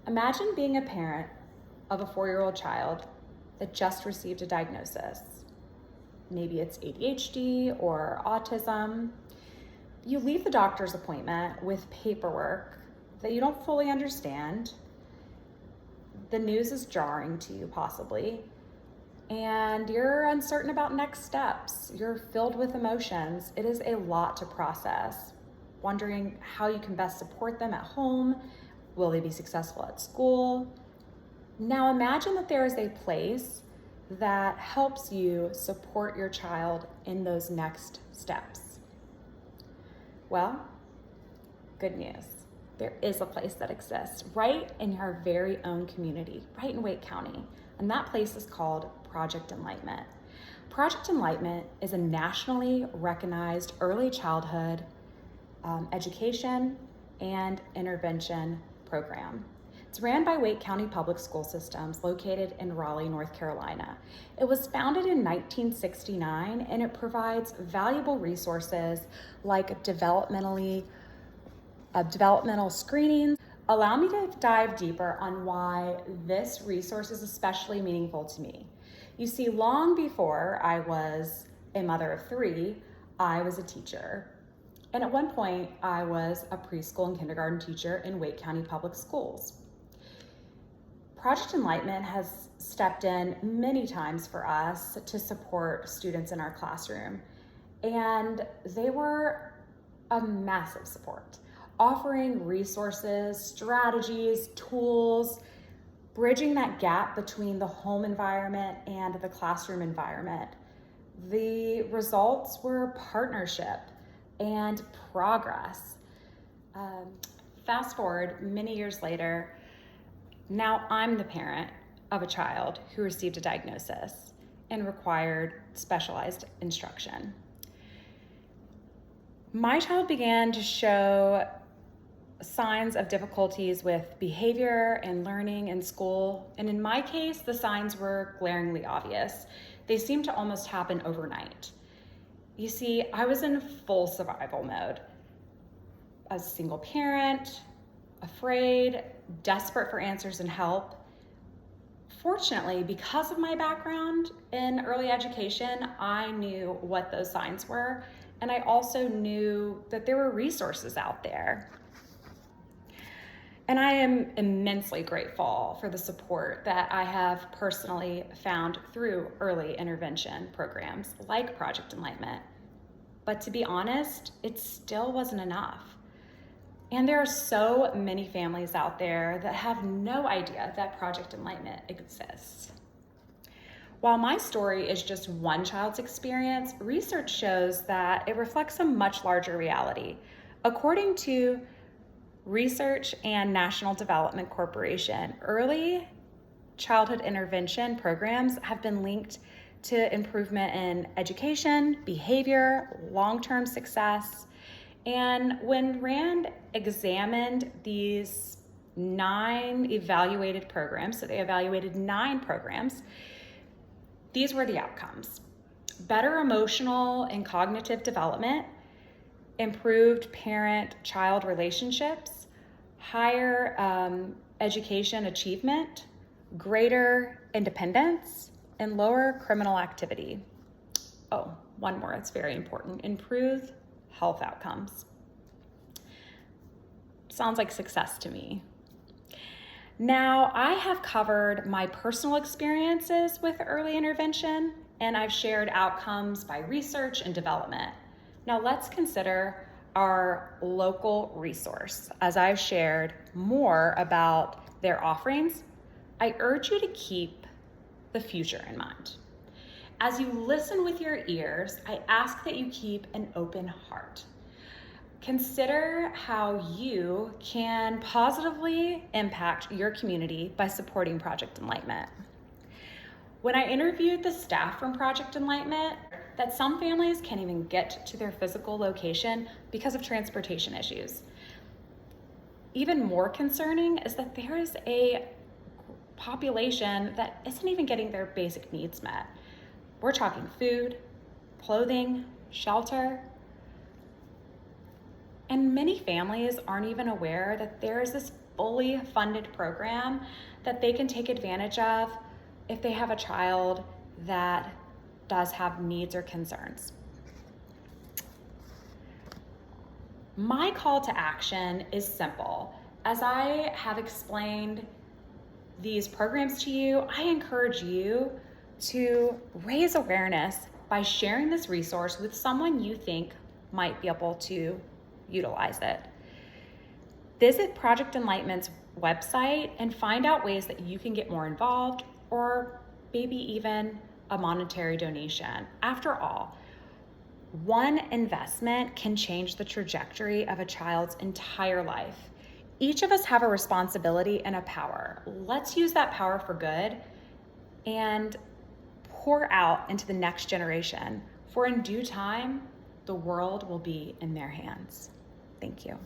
Imagine being a parent of a 4-year-old child that just received a diagnosis. Maybe it's ADHD or autism. You leave the doctor's appointment with paperwork that you don't fully understand. The news is jarring to you, possibly, and you're uncertain about next steps. You're filled with emotions. It is a lot to process, wondering how you can best support them at home. Will they be successful at school? Now imagine that there is a place that helps you support your child in those next steps. Well, good news. There is a place that exists right in your very own community, right in Wake County, and that place is called Project Enlightenment. Project Enlightenment is a nationally recognized early childhood education and intervention program. It's ran by Wake County Public School Systems, located in Raleigh, North Carolina. It was founded in 1969, and it provides valuable resources like developmental screenings. Allow me to dive deeper on why this resource is especially meaningful to me. You see, long before I was a mother of 3, I was a teacher. And at one point, I was a preschool and kindergarten teacher in Wake County Public Schools. Project Enlightenment has stepped in many times for us to support students in our classroom, and they were a massive support, offering resources, strategies, tools, bridging that gap between the home environment and the classroom environment. The results were partnership and progress. Fast forward many years later, now I'm the parent of a child who received a diagnosis and required specialized instruction. My child began to show signs of difficulties with behavior and learning in school, and in my case, the signs were glaringly obvious. They seemed to almost happen overnight. You see, I was in full survival mode. As a single parent, afraid, desperate for answers and help. Fortunately, because of my background in early education, I knew what those signs were, and I also knew that there were resources out there. And I am immensely grateful for the support that I have personally found through early intervention programs like Project Enlightenment. But to be honest, it still wasn't enough. And there are so many families out there that have no idea that Project Enlightenment exists. While my story is just one child's experience, research shows that it reflects a much larger reality. According to Research and National Development Corporation, early childhood intervention programs have been linked to improvement in education, behavior, long-term success. And when RAND examined these 9 evaluated programs, so they evaluated 9 programs, these were the outcomes: better emotional and cognitive development, improved parent-child relationships, higher education achievement, greater independence, and lower criminal activity. Oh, one more, it's very important: improved health outcomes. Sounds like success to me. Now, I have covered my personal experiences with early intervention, and I've shared outcomes by research and development. Now let's consider our local resource. As I've shared more about their offerings, I urge you to keep the future in mind. As you listen with your ears, I ask that you keep an open heart. Consider how you can positively impact your community by supporting Project Enlightenment. When I interviewed the staff from Project Enlightenment, that some families can't even get to their physical location because of transportation issues. Even more concerning is that there is a population that isn't even getting their basic needs met. We're talking food, clothing, shelter. And many families aren't even aware that there is this fully funded program that they can take advantage of if they have a child that does have needs or concerns. My call to action is simple. As I have explained these programs to you, I encourage you to raise awareness by sharing this resource with someone you think might be able to utilize it. Visit Project Enlightenment's website and find out ways that you can get more involved, or maybe even a monetary donation. After all, one investment can change the trajectory of a child's entire life. Each of us have a responsibility and a power. Let's use that power for good and pour out into the next generation, for in due time, the world will be in their hands. Thank you.